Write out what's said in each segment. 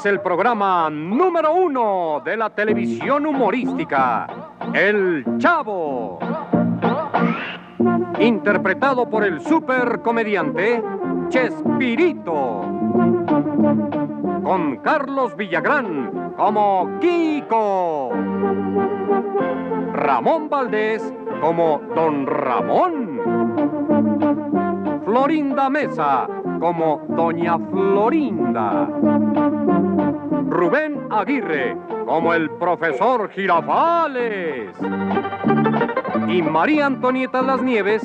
es el programa número 1 de la televisión humorística, El Chavo. Interpretado por el supercomediante Chespirito. Con Carlos Villagrán como Kiko. Ramón Valdés como Don Ramón. Florinda Mesa como Doña Florinda. Rubén Aguirre como el Profesor Girafales. Y María Antonieta Las Nieves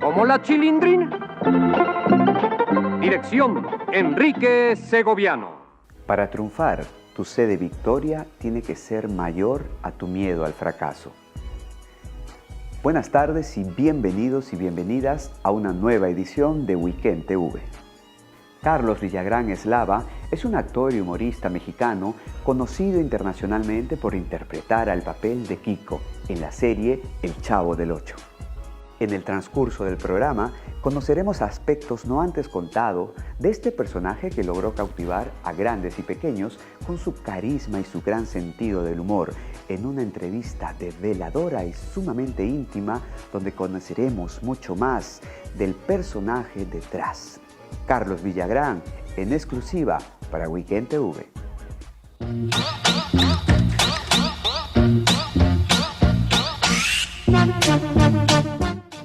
como la Chilindrina. Dirección, Enrique Segoviano. Para triunfar, tu sed de victoria tiene que ser mayor a tu miedo al fracaso. Buenas tardes y bienvenidos y bienvenidas a una nueva edición de Weekend TV. Carlos Villagrán Eslava es un actor y humorista mexicano conocido internacionalmente por interpretar al papel de Kiko en la serie El Chavo del Ocho. En el transcurso del programa conoceremos aspectos no antes contados de este personaje que logró cautivar a grandes y pequeños con su carisma y su gran sentido del humor en una entrevista desveladora y sumamente íntima donde conoceremos mucho más del personaje detrás. Carlos Villagrán en exclusiva para Weekend TV.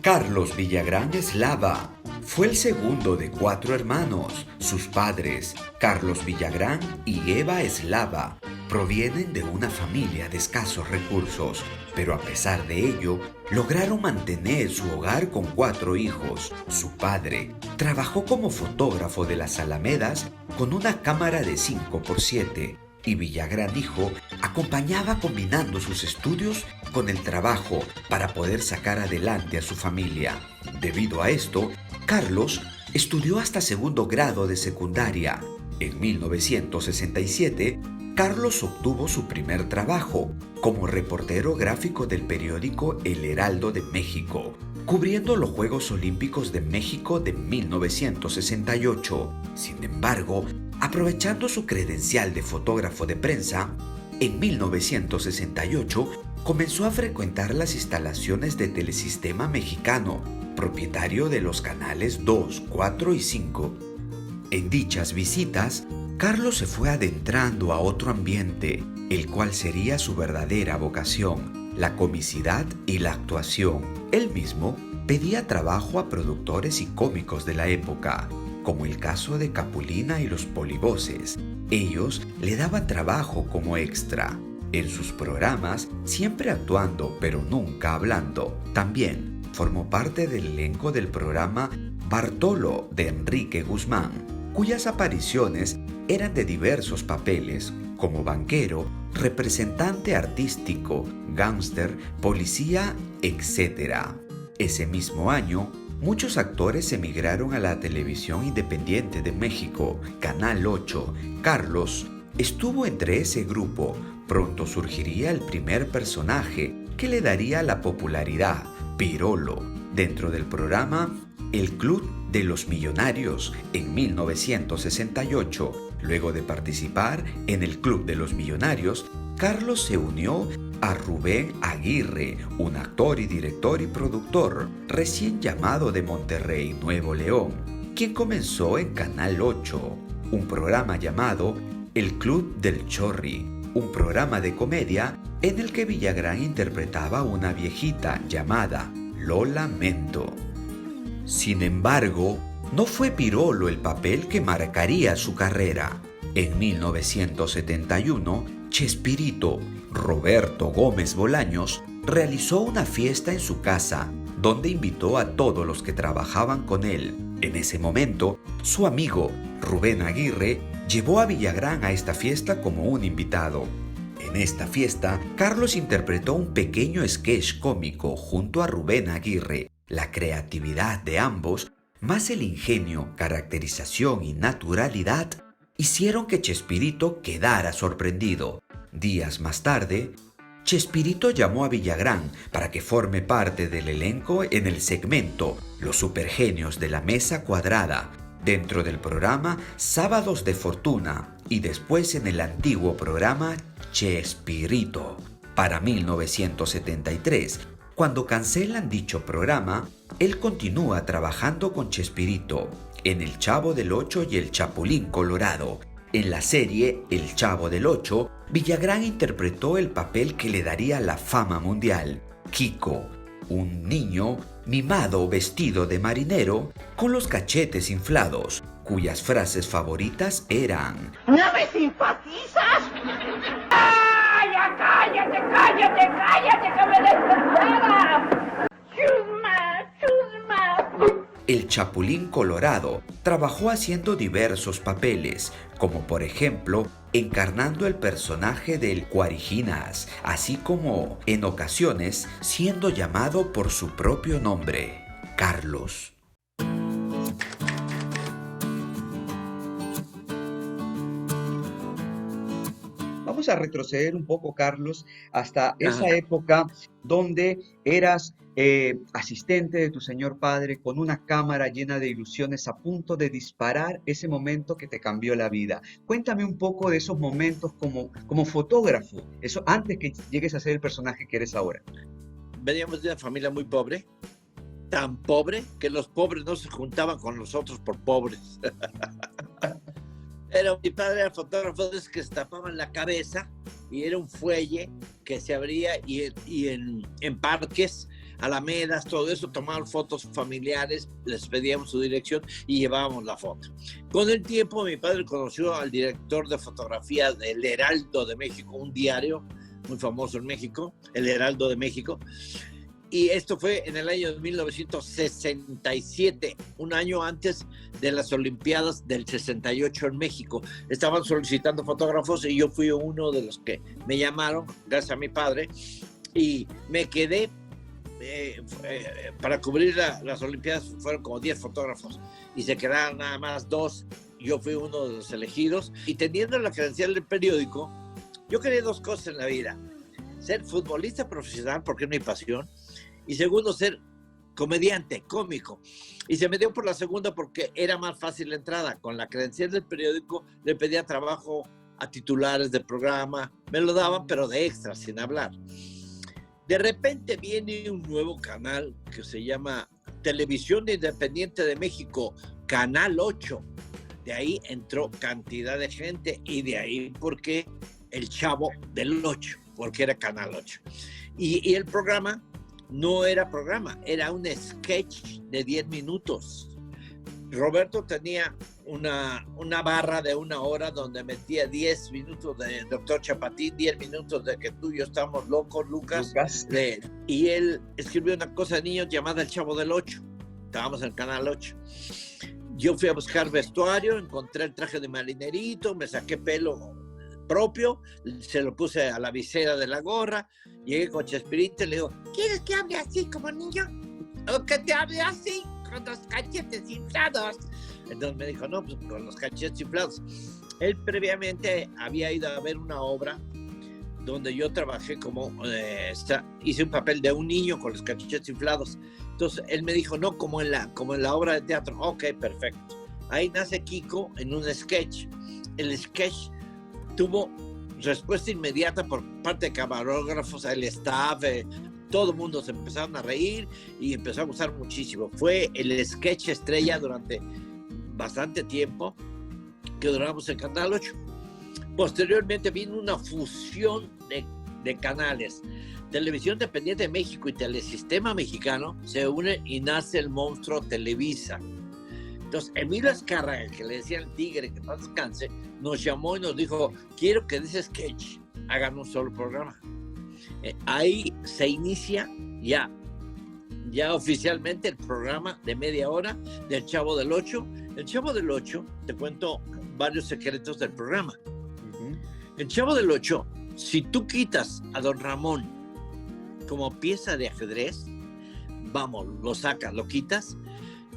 Carlos Villagrán Eslava fue el segundo de 4 hermanos. Sus padres, Carlos Villagrán y Eva Eslava, provienen de una familia de escasos recursos, pero a pesar de ello, lograron mantener su hogar con 4 hijos. Su padre trabajó como fotógrafo de las Alamedas con una cámara de 5x7 y Villagrán hijo acompañaba combinando sus estudios con el trabajo para poder sacar adelante a su familia. Debido a esto, Carlos estudió hasta segundo grado de secundaria. En 1967, Carlos obtuvo su primer trabajo como reportero gráfico del periódico El Heraldo de México, cubriendo los Juegos Olímpicos de México de 1968. Sin embargo, aprovechando su credencial de fotógrafo de prensa, en 1968 comenzó a frecuentar las instalaciones de Telesistema Mexicano, propietario de los canales 2, 4 y 5. En dichas visitas, Carlos se fue adentrando a otro ambiente, el cual sería su verdadera vocación, la comicidad y la actuación. Él mismo pedía trabajo a productores y cómicos de la época, como el caso de Capulina y los Polivoces. Ellos le daban trabajo como extra en sus programas, siempre actuando pero nunca hablando. También formó parte del elenco del programa Bartolo de Enrique Guzmán, cuyas apariciones eran de diversos papeles, como banquero, representante artístico, gángster, policía, etc. Ese mismo año, muchos actores emigraron a la televisión independiente de México, Canal 8. Carlos estuvo entre ese grupo. Pronto surgiría el primer personaje que le daría la popularidad, Pirolo, dentro del programa El Club de los Millonarios en 1968. Luego de participar en el Club de los Millonarios, Carlos se unió a Rubén Aguirre, un actor y director y productor recién llamado de Monterrey, Nuevo León, quien comenzó en Canal 8, un programa llamado El Club del Chorri, un programa de comedia en el que Villagrán interpretaba a una viejita llamada Lola Mento. Sin embargo, no fue Pirolo el papel que marcaría su carrera. En 1971, Chespirito, Roberto Gómez Bolaños, realizó una fiesta en su casa, donde invitó a todos los que trabajaban con él. En ese momento, su amigo Rubén Aguirre llevó a Villagrán a esta fiesta como un invitado. En esta fiesta, Carlos interpretó un pequeño sketch cómico junto a Rubén Aguirre. La creatividad de ambos, más el ingenio, caracterización y naturalidad, hicieron que Chespirito quedara sorprendido. Días más tarde, Chespirito llamó a Villagrán para que forme parte del elenco en el segmento Los Supergenios de la Mesa Cuadrada, dentro del programa Sábados de Fortuna y después en el antiguo programa Chespirito. Para 1973, cuando cancelan dicho programa, él continúa trabajando con Chespirito en El Chavo del Ocho y El Chapulín Colorado. En la serie El Chavo del Ocho, Villagrán interpretó el papel que le daría la fama mundial, Kiko, un niño mimado vestido de marinero con los cachetes inflados, cuyas frases favoritas eran: ¿No me simpatizas? ¡Ay, ya cállate, cállate, cállate, que me desesperas! ¡Chusma, chusma! El Chapulín Colorado trabajó haciendo diversos papeles, como por ejemplo encarnando el personaje del Cuarijinas, así como, en ocasiones, siendo llamado por su propio nombre, Carlos. Vamos a retroceder un poco, Carlos, hasta esa época donde eras asistente de tu señor padre con una cámara llena de ilusiones a punto de disparar ese momento que te cambió la vida. Cuéntame un poco de esos momentos como fotógrafo, eso antes que llegues a ser el personaje que eres ahora. Veníamos de una familia muy pobre, tan pobre que los pobres no se juntaban con nosotros por pobres. Pero mi padre era fotógrafo de esos que se tapaban la cabeza y era un fuelle que se abría y en parques, alamedas, todo eso, tomaban fotos familiares, les pedíamos su dirección y llevábamos la foto. Con el tiempo mi padre conoció al director de fotografía del Heraldo de México, un diario muy famoso en México, el Heraldo de México, y esto fue en el año 1967, un año antes de las Olimpiadas del 68 en México. Estaban solicitando fotógrafos y yo fui uno de los que me llamaron, gracias a mi padre, y me quedé para cubrir las Olimpiadas. Fueron como 10 fotógrafos y se quedaron nada más 2. Yo fui uno de los elegidos y teniendo la credencial del periódico, yo quería 2 cosas en la vida: ser futbolista profesional, porque es mi pasión, y segundo, ser comediante, cómico. Y se me dio por la segunda porque era más fácil la entrada. Con la credencial del periódico le pedía trabajo a titulares del programa, me lo daban, pero de extra, sin hablar. De repente viene un nuevo canal que se llama Televisión Independiente de México, Canal 8. De ahí entró cantidad de gente y de ahí porque El Chavo del 8, porque era Canal 8. Y el programa no era programa, era un sketch de 10 minutos. Roberto tenía una barra de 1 hora donde metía 10 minutos de Doctor Chapatín, 10 minutos de que tú y yo estamos locos, Lucas. Y él escribió una cosa de niños llamada El Chavo del 8. Estábamos en el Canal 8. Yo fui a buscar vestuario, encontré el traje de marinerito, me saqué pelo propio, se lo puse a la visera de la gorra, llegué con Chespirito y le digo: ¿quieres que hable así como niño? ¿O que te hable así, con los cachetes inflados? Entonces me dijo: no, pues con los cachetes inflados. Él previamente había ido a ver una obra donde yo trabajé hice un papel de un niño con los cachetes inflados. Entonces él me dijo: no, como en la obra de teatro. Ok, perfecto. Ahí nace Kiko en un sketch. El sketch tuvo respuesta inmediata por parte de camarógrafos, el staff, todo el mundo se empezaron a reír y empezó a gustar muchísimo. Fue el sketch estrella durante bastante tiempo que duramos en Canal 8. Posteriormente vino una fusión de canales. Televisión Independiente de México y Telesistema Mexicano se unen y nace el monstruo Televisa. Entonces, Emilio Azcárraga, que le decía el tigre, que no descanse, nos llamó y nos dijo: quiero que de ese sketch hagan un solo programa. Ahí se inicia ya oficialmente el programa de media hora del Chavo del 8. El Chavo del 8, te cuento varios secretos del programa. El Chavo del 8, si tú quitas a Don Ramón como pieza de ajedrez, vamos, lo sacas, lo quitas,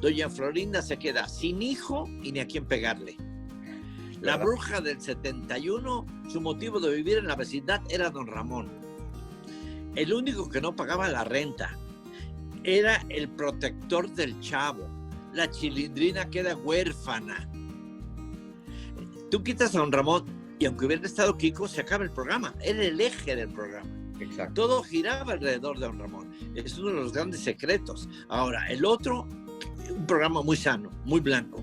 doña Florinda se queda sin hijo y ni a quién pegarle. La bruja del 71, su motivo de vivir en la vecindad era Don Ramón. El único que no pagaba la renta era el protector del Chavo. la Chilindrina queda huérfana. Tú quitas a don Ramón y aunque hubiera estado Kiko, se acaba el programa. Era el eje del programa. Exacto. Todo giraba alrededor de don Ramón. Es uno de los grandes secretos. Ahora, el otro, un programa muy sano, muy blanco.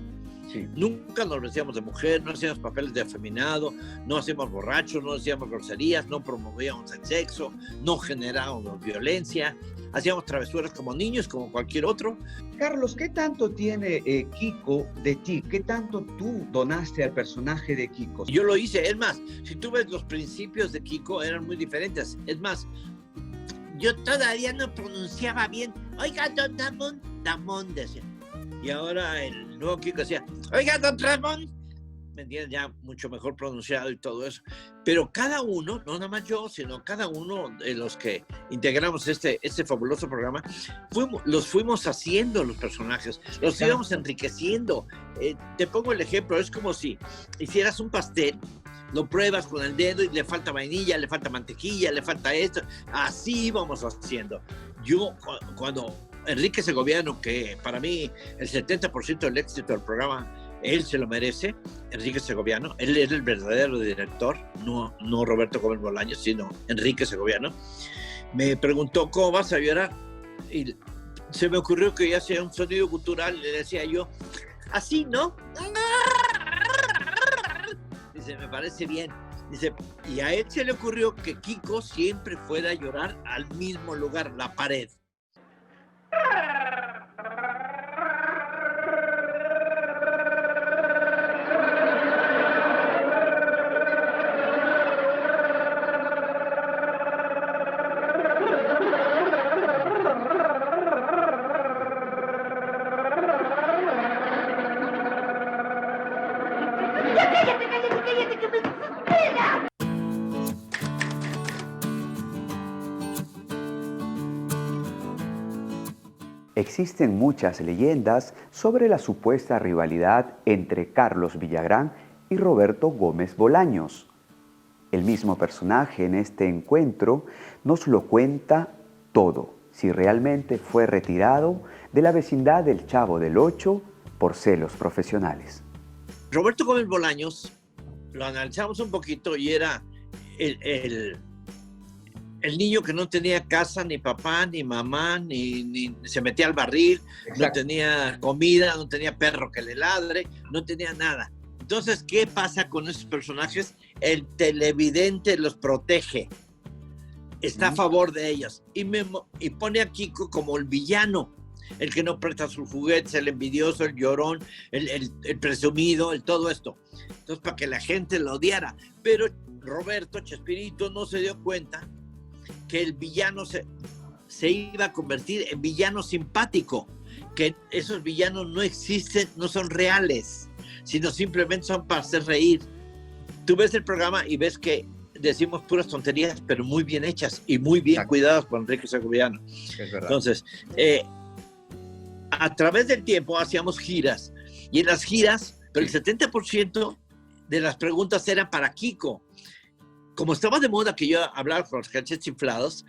Sí. Nunca nos vestíamos de mujer, no hacíamos papeles de afeminado, no hacíamos borrachos, no hacíamos groserías, no promovíamos el sexo, no generábamos violencia, hacíamos travesuras como niños, como cualquier otro. Carlos, ¿qué tanto tiene Kiko de ti? ¿Qué tanto tú donaste al personaje de Kiko? Yo lo hice, es más, si tú ves los principios de Kiko eran muy diferentes. Es más, yo todavía no pronunciaba bien. Oiga, don Ramón, decía. Y ahora el nuevo Kiko decía, oiga, don Ramón. ¿Me entiendes? Ya mucho mejor pronunciado y todo eso. Pero cada uno, no nada más yo, sino cada uno de los que integramos este fabuloso programa, los fuimos haciendo los personajes, los íbamos enriqueciendo. Te pongo el ejemplo, es como si hicieras un pastel, lo pruebas con el dedo y le falta vainilla, le falta mantequilla, le falta esto. Así íbamos haciendo. Yo, cuando Enrique Segoviano, que para mí el 70% del éxito del programa, él se lo merece, Enrique Segoviano, él es el verdadero director, no Roberto Gómez Bolaños, sino Enrique Segoviano, me preguntó, ¿cómo vas a llorar? Y se me ocurrió que ya hacía un sonido gutural, le decía yo, así, ¿no? Dice, me parece bien. Dice, y a él se le ocurrió que Kiko siempre fuera a llorar al mismo lugar, la pared. ¡Cállate, que me desespera! Existen muchas leyendas sobre la supuesta rivalidad entre Carlos Villagrán y Roberto Gómez Bolaños. El mismo personaje en este encuentro nos lo cuenta todo, si realmente fue retirado de la vecindad del Chavo del Ocho por celos profesionales. Roberto Gómez Bolaños, lo analizamos un poquito y era el niño que no tenía casa, ni papá, ni mamá, ni se metía al barril, exacto, no tenía comida, no tenía perro que le ladre, no tenía nada. Entonces, ¿qué pasa con esos personajes? El televidente los protege, está a favor de ellos y pone a Kiko como el villano, el que no presta sus juguetes, el envidioso, el llorón, el presumido, el todo esto. Entonces, para que la gente lo odiara. Pero Roberto Chespirito no se dio cuenta que el villano se iba a convertir en villano simpático, que esos villanos no existen, no son reales, sino simplemente son para hacer reír. Tú ves el programa y ves que decimos puras tonterías, pero muy bien hechas y muy bien cuidadas por Enrique Segoviano. Es verdad. Entonces, a través del tiempo hacíamos giras, y en las giras, pero el 70% de las preguntas eran para Kiko. Como estaba de moda que yo hablaba con los cachetes inflados,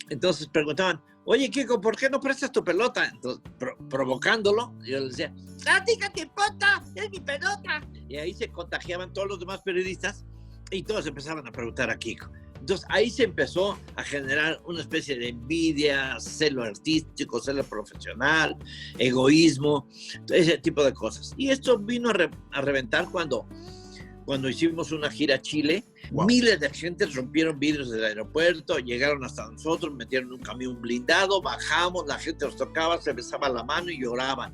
entonces preguntaban, oye Kiko, ¿por qué no prestas tu pelota? Entonces, provocándolo, yo les decía, ¡a ti qué te importa! ¡Es mi pelota! Y ahí se contagiaban todos los demás periodistas y todos empezaban a preguntar a Kiko. Entonces ahí se empezó a generar una especie de envidia, celo artístico, celo profesional, egoísmo, ese tipo de cosas. Y esto vino a reventar cuando hicimos una gira a Chile. Wow. Miles de gente rompieron vidrios del aeropuerto, llegaron hasta nosotros, metieron un camión blindado, bajamos, la gente nos tocaba, se besaba la mano y lloraban.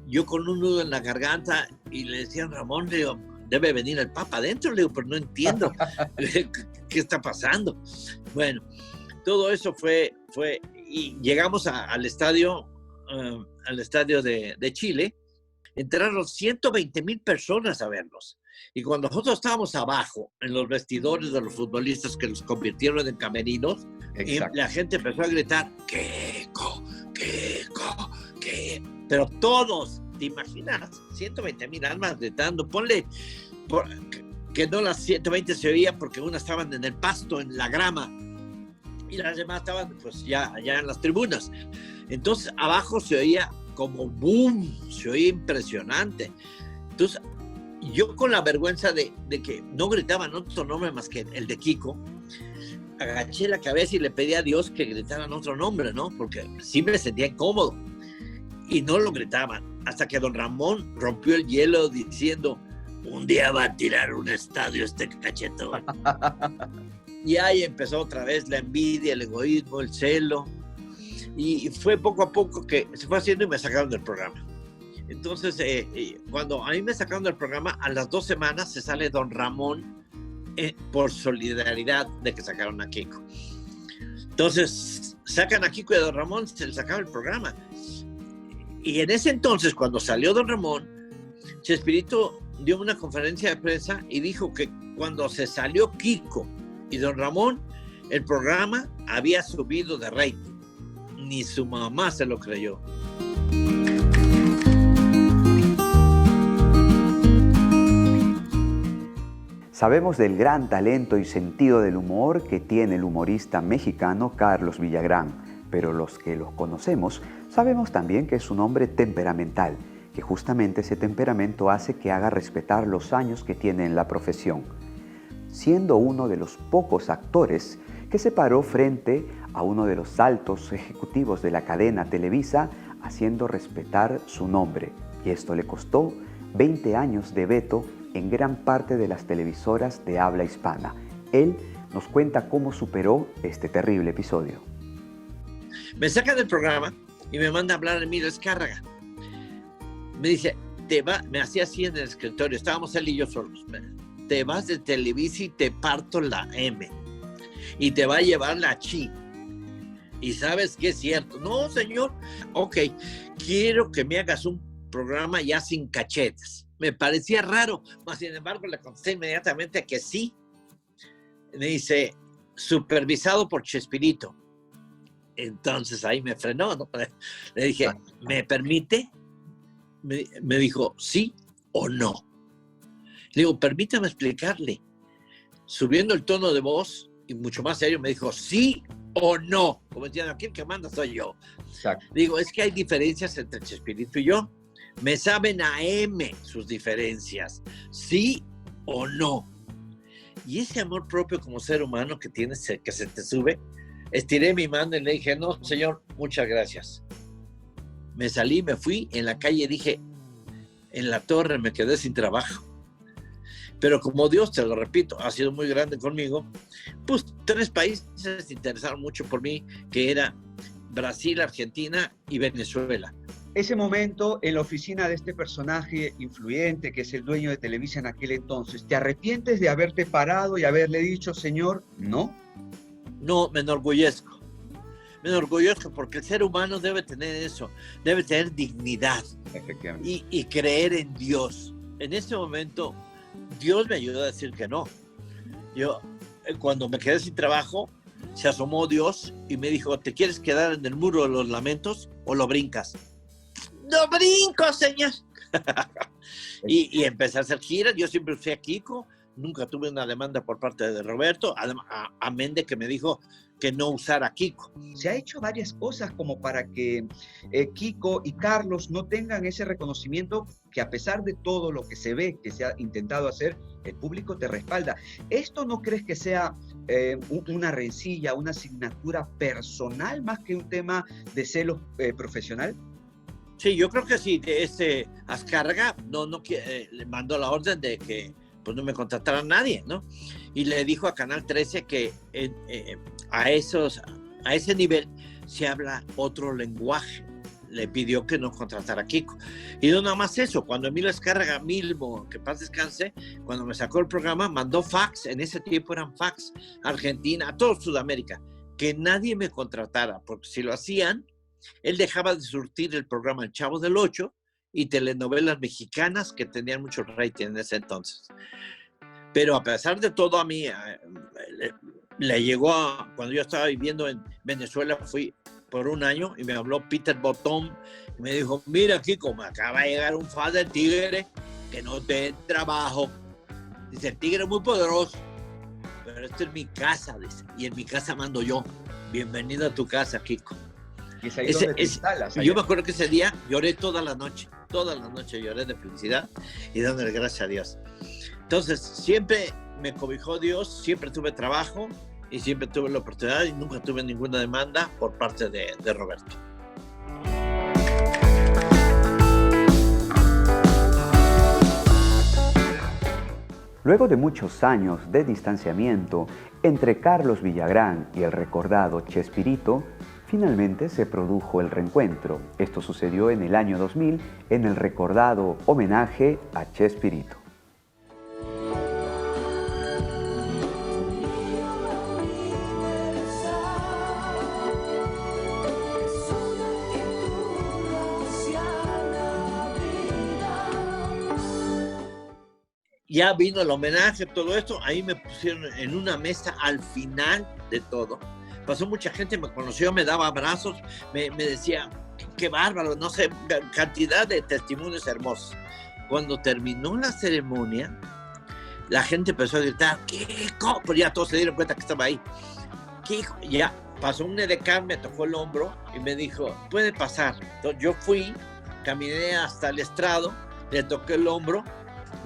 Yo con un nudo en la garganta y le decía a Ramón, le digo, debe venir el Papa adentro, le digo, pero no entiendo qué está pasando. Bueno, todo eso fue y llegamos al estadio de Chile, entraron 120,000 personas a verlos. Y cuando nosotros estábamos abajo, en los vestidores de los futbolistas que los convirtieron en camerinos, y la gente empezó a gritar, ¡Kiko! ¡Kiko! ¡Kiko! Pero todos, ¿te imaginas? 120,000 almas gritando. Ponle que no las 120 se oían porque unas estaban en el pasto, en la grama, y las demás estaban pues ya en las tribunas. Entonces abajo se oía como boom, se oía impresionante. Entonces, yo con la vergüenza de que no gritaban otro nombre más que el de Kiko, agaché la cabeza y le pedí a Dios que gritaran otro nombre, ¿no? Porque sí me sentía incómodo. Y no lo gritaban. Hasta que don Ramón rompió el hielo diciendo, un día va a tirar un estadio este cachetón. Y ahí empezó otra vez la envidia, el egoísmo, el celo. Y fue poco a poco que se fue haciendo y me sacaron del programa. Entonces, cuando a mí me sacaron del programa, a las 2 semanas se sale don Ramón por solidaridad de que sacaron a Kiko. Entonces, sacan a Kiko y a don Ramón, se les acaba el programa. Y en ese entonces, cuando salió don Ramón, Chespirito dio una conferencia de prensa y dijo que cuando se salió Kiko y don Ramón, el programa había subido de rating. Ni su mamá se lo creyó. Sabemos del gran talento y sentido del humor que tiene el humorista mexicano Carlos Villagrán, pero los que los conocemos sabemos también que es un hombre temperamental, que justamente ese temperamento hace que haga respetar los años que tiene en la profesión, siendo uno de los pocos actores que se paró frente a uno de los altos ejecutivos de la cadena Televisa haciendo respetar su nombre, y esto le costó 20 años de veto en gran parte de las televisoras de habla hispana. Él nos cuenta cómo superó este terrible episodio. Me saca del programa y me manda a hablar a Emilio Azcárraga. Me dice, me hacía así en el escritorio, estábamos él y yo solos. Te vas de Televisa y te parto la M. Y te va a llevar la chi. Y sabes que es cierto. No, señor. Ok, quiero que me hagas un programa ya sin cachetes. Me parecía raro, mas sin embargo le contesté inmediatamente que sí. Me dice, supervisado por Chespirito. Entonces ahí me frenó, ¿no? Le dije, ¿me permite? Me dijo, ¿sí o no? Le digo, permítame explicarle. Subiendo el tono de voz y mucho más serio, me dijo, ¿sí o no? Como diciendo, aquí el que manda soy yo. Exacto. Digo, es que hay diferencias entre Chespirito y yo. Me saben a M sus diferencias, sí o no. Y ese amor propio como ser humano que tienes, que se te sube, estiré mi mano y le dije, no, señor, muchas gracias. Me salí, me fui, en la calle dije, en la torre me quedé sin trabajo. Pero como Dios, te lo repito, ha sido muy grande conmigo, pues 3 países se interesaron mucho por mí, que era Brasil, Argentina y Venezuela. Ese momento en la oficina de este personaje influyente que es el dueño de Televisa en aquel entonces, ¿te arrepientes de haberte parado y haberle dicho, señor, no? No, me enorgullezco. Me enorgullezco porque el ser humano debe tener eso, debe tener dignidad. Efectivamente. Y creer en Dios. En ese momento, Dios me ayudó a decir que no. Yo, cuando me quedé sin trabajo, se asomó Dios y me dijo, ¿te quieres quedar en el muro de los lamentos o lo brincas? ¡No brinco, señor! y empecé a hacer giras. Yo siempre fui a Kiko. Nunca tuve una demanda por parte de Roberto, amén de que me dijo que no usara Kiko. Se ha hecho varias cosas como para que Kiko y Carlos no tengan ese reconocimiento que a pesar de todo lo que se ve, que se ha intentado hacer, el público te respalda. ¿Esto no crees que sea una rencilla, una asignatura personal más que un tema de celos profesional? Sí, yo creo que sí. Azcárraga le mandó la orden de que pues no me contratara nadie, ¿no? Y le dijo a Canal 13 que a ese nivel se habla otro lenguaje. Le pidió que no contratara a Kiko. Y no nada más eso, cuando Emilio Azcárraga Milmo, que paz descanse, cuando me sacó el programa, mandó fax, en ese tiempo eran fax, a Argentina, a todo Sudamérica, que nadie me contratara, porque si lo hacían, él dejaba de surtir el programa El Chavo del Ocho y telenovelas mexicanas que tenían mucho rating en ese entonces. Pero a pesar de todo, a mí le llegó cuando yo estaba viviendo en Venezuela, fui por un año y me habló Peter Botón y me dijo, mira Kiko, me acaba de llegar un fan del Tigre que no te trabajo. Dice, el Tigre es muy poderoso, pero esto es mi casa, dice, y en mi casa mando yo. Bienvenido a tu casa, Kiko. Y es ahí donde te instalas. Yo me acuerdo que ese día lloré toda la noche lloré de felicidad y dándole gracias a Dios. Entonces, siempre me cobijó Dios, siempre tuve trabajo y siempre tuve la oportunidad y nunca tuve ninguna demanda por parte de Roberto. Luego de muchos años de distanciamiento entre Carlos Villagrán y el recordado Chespirito, finalmente se produjo el reencuentro. Esto sucedió en el año 2000 en el recordado homenaje a Chespirito. Ya vino el homenaje, todo esto, ahí me pusieron en una mesa al final de todo. Pasó mucha gente, me conoció, me daba abrazos, me decía, qué bárbaro, no sé, cantidad de testimonios hermosos. Cuando terminó la ceremonia, la gente empezó a gritar, Kiko, pero ya todos se dieron cuenta que estaba ahí. Kiko, ya pasó un edecán, me tocó el hombro y me dijo, puede pasar. Entonces yo fui, caminé hasta el estrado, le toqué el hombro,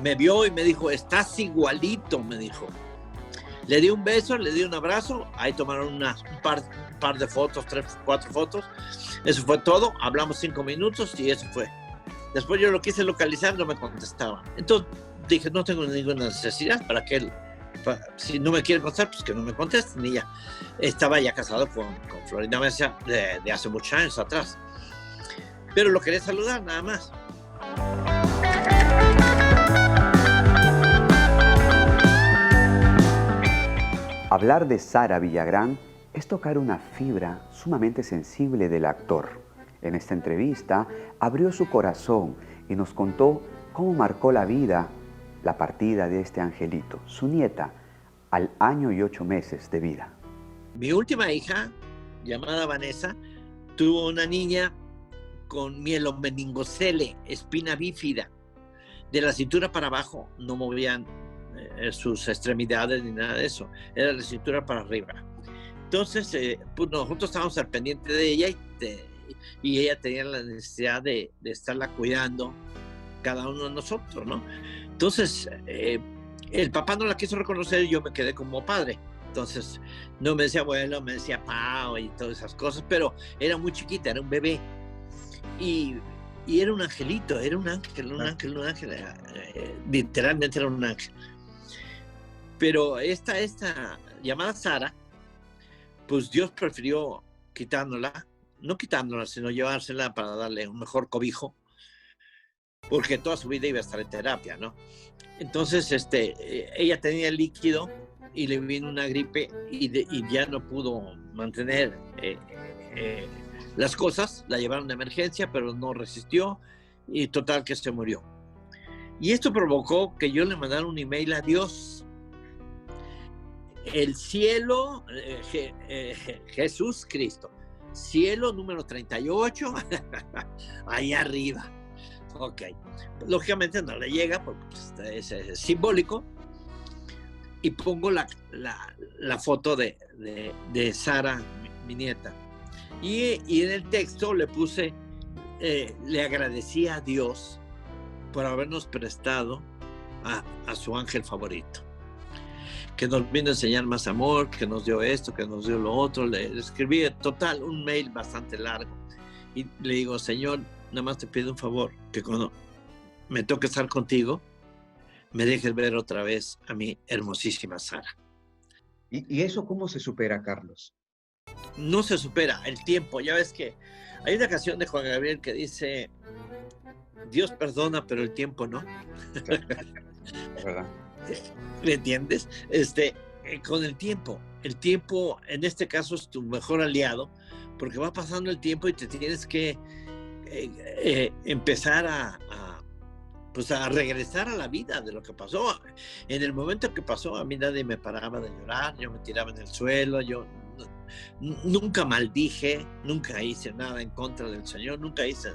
me vio y me dijo, estás igualito, me dijo. Le di un beso, le di un abrazo, ahí tomaron un par de fotos, 3, 4 fotos. Eso fue todo, hablamos 5 minutos y eso fue. Después yo lo quise localizar, no me contestaba. Entonces dije, no tengo ninguna necesidad para que él, si no me quiere contestar, pues que no me conteste, ni ya. Estaba ya casado con Florinda Mesa de hace muchos años atrás. Pero lo quería saludar, nada más. Hablar de Sara Villagrán es tocar una fibra sumamente sensible del actor. En esta entrevista abrió su corazón y nos contó cómo marcó la vida la partida de este angelito, su nieta, al año y 8 meses de vida. Mi última hija, llamada Vanessa, tuvo una niña con mielomeningocele, espina bífida. De la cintura para abajo no movían sus extremidades ni nada de eso, era la cintura para arriba. Entonces, pues nosotros estábamos al pendiente de ella y ella tenía la necesidad de estarla cuidando cada uno de nosotros, ¿no? Entonces, el papá no la quiso reconocer y yo me quedé como padre. Entonces, no me decía abuelo, me decía pao y todas esas cosas, pero era muy chiquita, era un bebé. Y era un angelito, era un ángel, literalmente era un ángel. Pero esta llamada Sara, pues Dios prefirió no quitándola, sino llevársela para darle un mejor cobijo, porque toda su vida iba a estar en terapia, ¿no? Entonces, ella tenía líquido y le vino una gripe y ya no pudo mantener las cosas, la llevaron de emergencia, pero no resistió y total que se murió. Y esto provocó que yo le mandara un email a Dios. El cielo, Jesús Cristo, cielo número 38, ahí arriba. Ok, lógicamente no le llega porque es simbólico. Y pongo la foto de Sara, mi nieta. Y en el texto le puse, le agradecía a Dios por habernos prestado a su ángel favorito, que nos vino a enseñar más amor, que nos dio esto, que nos dio lo otro. Le escribí total un mail bastante largo y le digo, Señor, nada más te pido un favor, que cuando me toque estar contigo, me dejes ver otra vez a mi hermosísima Sara. ¿Y eso cómo se supera, Carlos? No se supera el tiempo. Ya ves que hay una canción de Juan Gabriel que dice, Dios perdona, pero el tiempo no. Es verdad. ¿Me entiendes? Con el tiempo en este caso es tu mejor aliado, porque va pasando el tiempo y te tienes que empezar a regresar a la vida de lo que pasó. En el momento que pasó, a mí nadie me paraba de llorar, yo me tiraba en el suelo, yo nunca maldije, nunca hice nada en contra del Señor, nunca hice,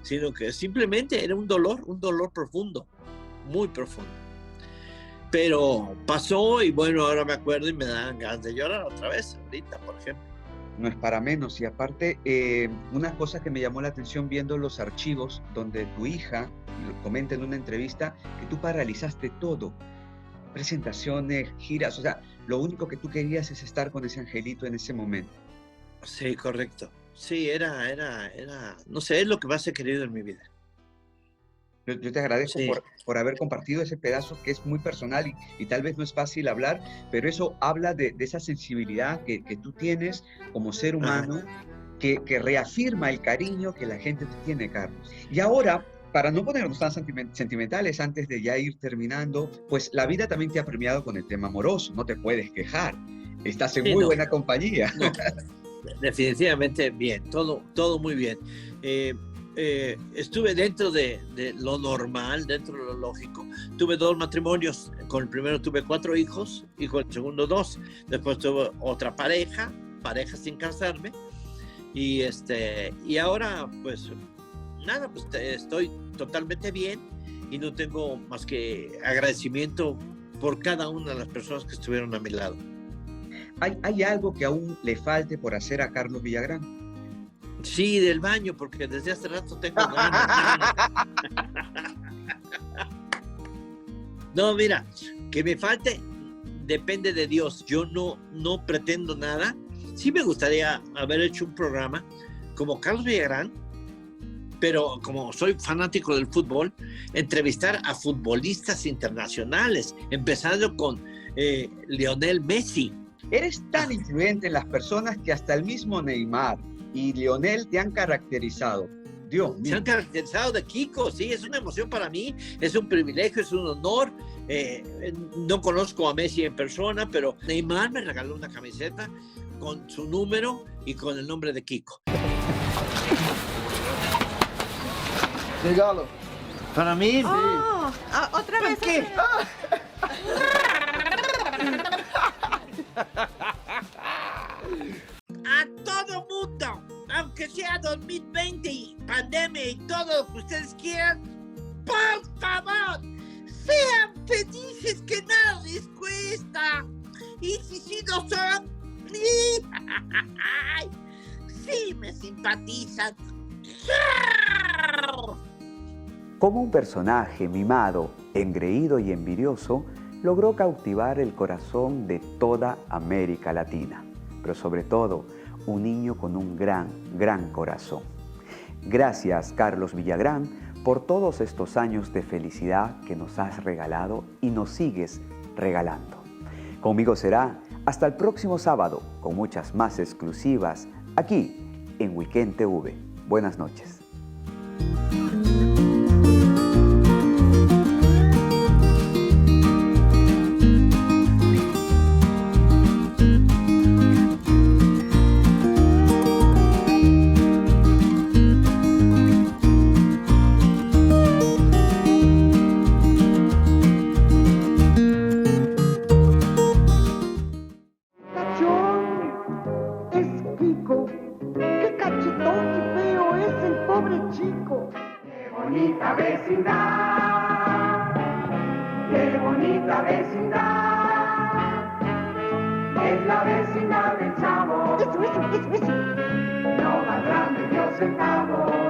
sino que simplemente era un dolor profundo, muy profundo. Pero pasó y bueno, ahora me acuerdo y me dan ganas de llorar otra vez, ahorita, por ejemplo. No es para menos. Y aparte, una cosa que me llamó la atención viendo los archivos donde tu hija comenta en una entrevista que tú paralizaste todo. Presentaciones, giras, o sea, lo único que tú querías es estar con ese angelito en ese momento. Sí, correcto. Sí, no sé, es lo que más he querido en mi vida. Yo te agradezco Sí. por haber compartido ese pedazo que es muy personal y tal vez no es fácil hablar, pero eso habla de esa sensibilidad que tú tienes como ser humano, que reafirma el cariño que la gente te tiene, Carlos. Y ahora, para no ponernos tan sentimentales antes de ya ir terminando, pues la vida también te ha premiado con el tema amoroso, no te puedes quejar. Estás en muy buena compañía. No, definitivamente bien, todo muy bien. Estuve dentro de lo normal, dentro de lo lógico. Tuve 2 matrimonios. Con el primero tuve 4 hijos y con el segundo 2. Después tuve otra pareja sin casarme. Y ahora, pues, nada, pues estoy totalmente bien y no tengo más que agradecimiento por cada una de las personas que estuvieron a mi lado. ¿Hay algo que aún le falte por hacer a Carlos Villagrán? Sí, del baño, porque desde hace rato tengo ganas. No, mira, que me falte depende de Dios. Yo no pretendo nada. Sí me gustaría haber hecho un programa como Carlos Villagrán, pero como soy fanático del fútbol, entrevistar a futbolistas internacionales, empezando con Lionel Messi. Eres tan influyente en las personas que hasta el mismo Neymar y Lionel te han caracterizado. Dios mío. Se han caracterizado de Kiko, sí, es una emoción para mí, es un privilegio, es un honor. No conozco a Messi en persona, pero Neymar me regaló una camiseta con su número y con el nombre de Kiko. Regalo. ¿Para mí? Oh, ¿otra vez? ¿Qué? A todo mundo, aunque sea 2020 y pandemia y todo lo que ustedes quieran, por favor, sean felices, que nada les cuesta. Y si sí lo son, sí me simpatizan. Como un personaje mimado, engreído y envidioso, logró cautivar el corazón de toda América Latina, pero sobre todo, un niño con un gran corazón. Gracias, Carlos Villagrán, por todos estos años de felicidad que nos has regalado y nos sigues regalando. Conmigo será hasta el próximo sábado, con muchas más exclusivas, aquí en Weekend TV. Buenas noches. bonita vecindad, qué bonita vecindad, es la vecindad del Chavo. Eso. No más grande que un centavo.